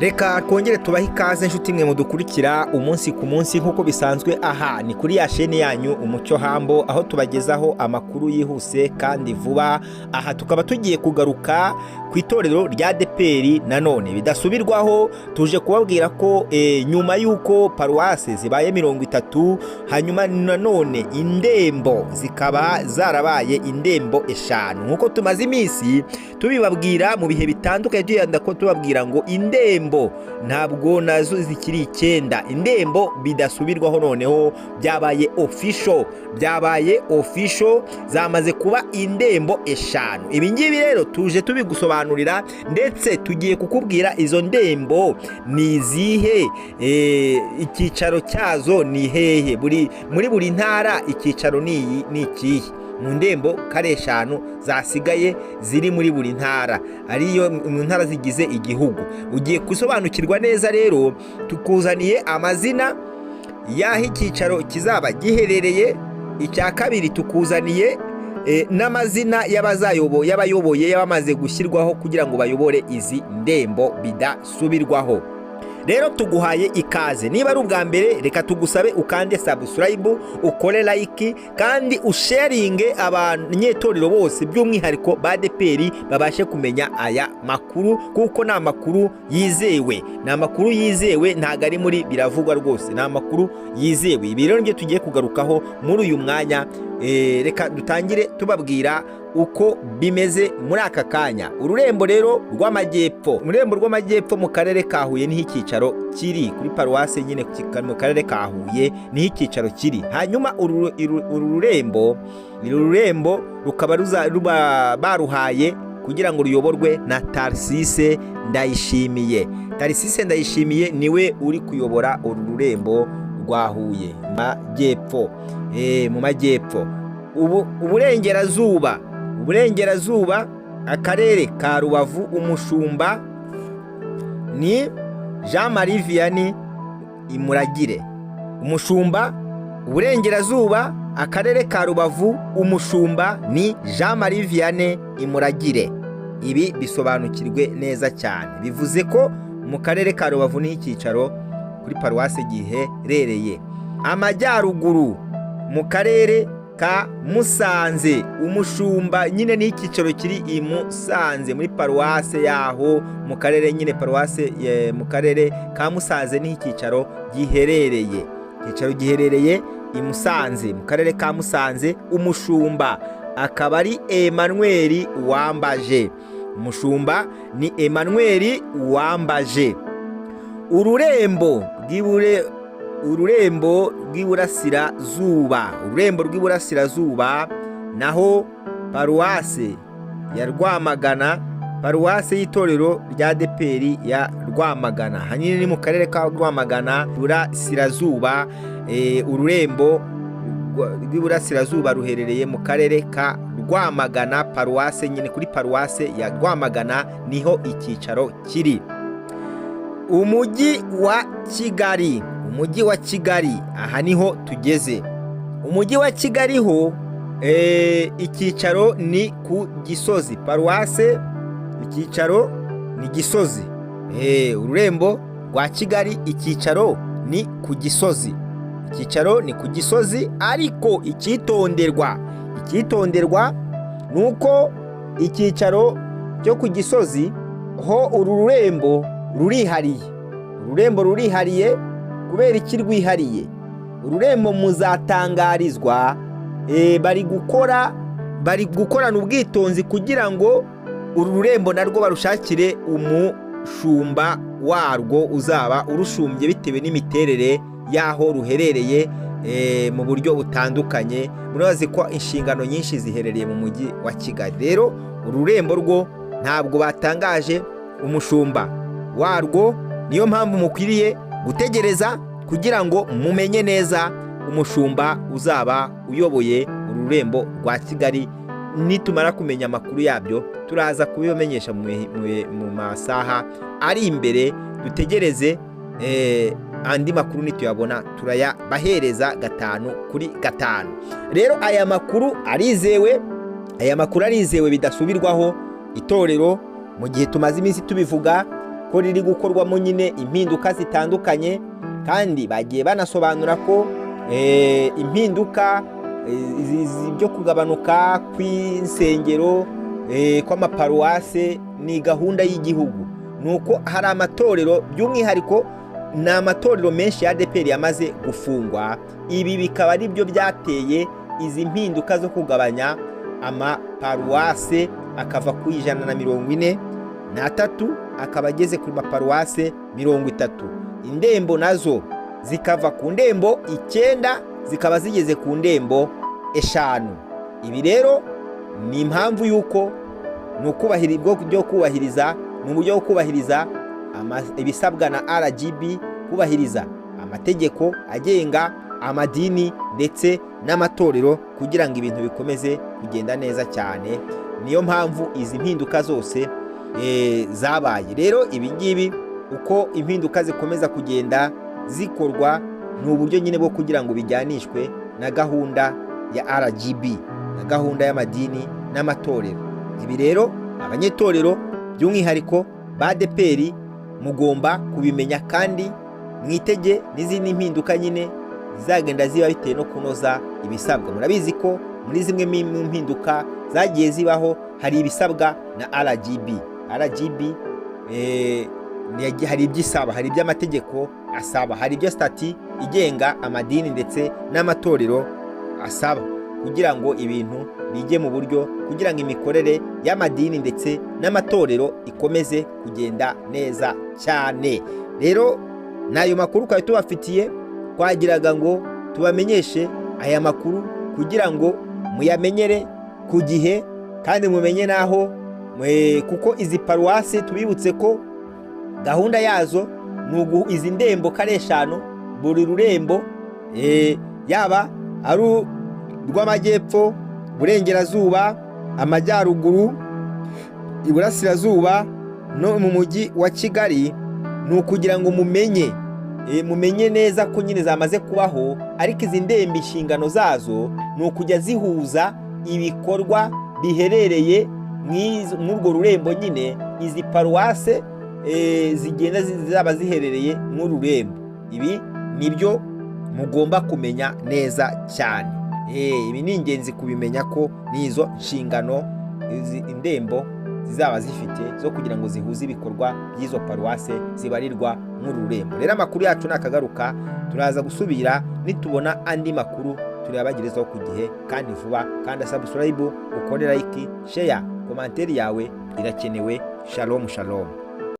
Reka twongere tubahe ikaze inshuti mwe mudukurikira umunsi ku munsi nk'uko bisanzwe. Aha ni kuri ya sheni yanyu Umucyo Hambo, aho tubagezaho amakuru yihuse kandi vuba. Aha tukaba tugiye kugaruka ku itorero rya ADEPR nanone bidasubirwaho. Tuje kubabwira ko nyuma y'uko paruwase zibaye 30, hanyuma nanone indembo zikaba zarabaye indembo 5 nk'uko tumaze iminsi tubibabwira mu bihe bitandukanye. Tuyanda ko tubabwira ngo indembo ntabwo nazo zikiri 9, indembo bidasubirwaho noneho byabaye official, zamaze kuba indembo 5. Ibi ngibi rero tuje tubigusobanurira, ndetse tugiye kukubwira izo ndembo ni zihe, icyicaro cyazo ni hehe, muri buri ntara icyicaro ni ikihe mu ndembo kare 5 zasigaye ziri muri buri ntara, ariyo mu ntara zigize igihugu. Ugiye gusobanukirwa neza rero, tukuzaniye amazina y'aho icyicaro kizaba giherereye. Icya kabiri tukuzaniye n'amazina y'abayoboye y'abamaze gushyirwaho kugira ngo bayobore izi ndembo bidasubirwaho. Rero tuguhaye ikaze. Niba ari ubwa mbere, reka tugusabe ukande subscribe, ukore like kandi usharinge abanyetorero bose, by'umwihariko ba ADEPR babashe kumenya aya makuru, kuko ni amakuru yizewe. Ni amakuru yizewe, ntago ari muri biravugwa rwose, ni amakuru yizewe. Ibi rero nibyo tugiye kugarukaho muri uyu mwanya. Reka dutangire tubabwira uko bimeze muri aka kanya. Ururembo rero rw'amajyepfo mu karere ka Huye niho icyicaro kiri, kuri paruwase nyine mu karere ka Huye niho icyicaro kiri. Hanyuma uru rurembo rukaba baruhaye kugira ngo ruyoborwe na Tarsise Ndayishimiye. Tarsise Ndayishimiye niwe uri kuyobora uru rurembo rwa Huye mu majyepfo. Uburengerazuba akarere ka Rubavu, umushumba ni Jean Marie Vianney Imuragire. Uburengerazuba akarere ka Rubavu, umushumba ni Jean Marie Vianney Imuragire. Ibi bisobanukirwe neza cyane. Bivuze ko mu karere ka Rubavu ni icyicaro kuri paruwase giherereye. Amajyaruguru mu karere ka Musanze, umushumba nyine ni icyicaro kiri i Musanze muri paruwase yaho mu karere nyine, paruwase mu karere ka Musanze ni icyicaro giherereye. Icyicaro giherereye i Musanze mu karere ka Musanze. Umushumba akaba ari Emmanuel Uwambaje. Umushumba ni Emmanuel Uwambaje. Ururembo rw'iburasirazuba naho paruwase ya Rwamagana, paruwase y'itorero rya ADEPR ya Rwamagana. Hanyine ni mu karere ka Rwamagana burasirazuba. Ururembo rw'iburasirazuba ruherereye mu karere ka Rwamagana, paruwase nyine, kuri paruwase ya Rwamagana niho icyicaro kiri. Umujyi wa Kigali, aha niho tugeze. Umujyi wa Kigali ho icyicaro ni ku Gisozi, paruwase icyicaro ni Gisozi. Ururembo rwa Kigali icyicaro ni ku Gisozi, ariko icyitonderwa nuko icyicaro cyo ku Gisozi ho uru rurembo rurihariye. Kubera iki rwihariye? Ururembo muzatangarizwa, bari gukorana ubwitonzi kugira ngo uru rurembo narwo barushakire umushumba warwo uzaba urushumbye bitewe n'imiterere y'aho ruherereye mu buryo butandukanye. Murazi ko inshingano nyinshi ziherereye mu mujyi wa Kigali. Rero ururembo rwo ntabwo batangaje umushumba warwo, niyo mpamvu mukwiriye gutegereza kugira ngo mumenye neza umushumba uzaba uyoboye ururembo rwa Kigali. Nitumara kumenya amakuru yabyo turaza kubibamenyesha mu masaha ari imbere. Dutegereze andi makuru nituyabona turayabahereza 5/5. Rero aya makuru arizewe bidasubirwaho. Itorero mu gihe tumaze iminsi tubivuga ko riri gukorwamo nyine impinduka zitandukanye, kandi bagiye banasobanura ko impinduka byo kugabanuka kw'insengero kw'amaparuwase ni gahunda y'igihugu. Nuko hari amatorero, by'umwihariko ni amatorero menshi ya ADEPR yamaze gufungwa. Ibi bikaba ari byo byateye izi mpinduka zo kugabanya amaparuwase akava ku 143 akaba ageze ku maparuwase 30. Indembo nazo zikava ku ndembo 9 zikaba zigeze ku ndembo 5. Ibi rero ni impamvu yuko ni uburyo bwo kubahiriza ibisabwa na RGB, kubahiriza amategeko agenga amadini ndetse n'amatorero kugira ngo ibintu bikomeze kugenda neza cyane. Niyo mpamvu izi mpinduka zose zabaye. Rero ibi ngibi uko impinduka zikomeza kugenda zikorwa ni uburyo nyine bwo kugira ngo bijyanishwe na gahunda ya RGB na gahunda y'amadini n'amatorero. Ibi rero abanyetorero by'umwihariko ba ADEPR mugomba kubimenya, kandi mwitege n'izindi mpinduka nyine zizagenda ziba bitewe no kunoza ibisabwa. Murabizi ko muri zimwe mu mpinduka zagiye zibaho hari ibisabwa na RGB. Hari iby'isaba, hari iby'amategeko asaba, hari ibyo stati igenga amadini ndetse n'amatorero asaba, kugira ngo ibintu bijye mu buryo, kugira ngo imikorere y'amadini ndetse n'amatorero ikomeze kugenda neza cyane. Rero n'ayo makuru twari tubafitiye, twagiraga ngo tubamenyeshe aya makuru kugira ngo muyamenyere ku gihe kandi mumenye naho, kuko izi paruwase tubibutse ko gahunda yazo ni izi ndembo kare 5 buri rurembo, yaba ari rw'amajyepfo, burengerazuba, amajyaruguru, iburasirazuba no mu mujyi wa Kigali. Ni ukugira ngo mumenye neza ko nyine zamaze kubaho, ariko izi ndembe inshingano zazo ni ukujya zihuza ibikorwa biherereye mw'urwo rurembo nyine izi paruwase zigenda zaba ziherereye mw'ururembo. Ibi nibyo mugomba kumenya neza cyane. Ibi ni ingenzi kubimenya ko nizo nshingano indembo zizaba zifite zo kugira ngo zihuze ibikorwa by'izo paruwase zibarirwa nk'ururembo. Rero amakuru yacu nakagaruka, turaza gusubira nitubona andi makuru turabagerezaho ku gihe kandi vuba. Kandi subscribe, ukore like, share, commentaire yawe irakenewe. Shalom shalom.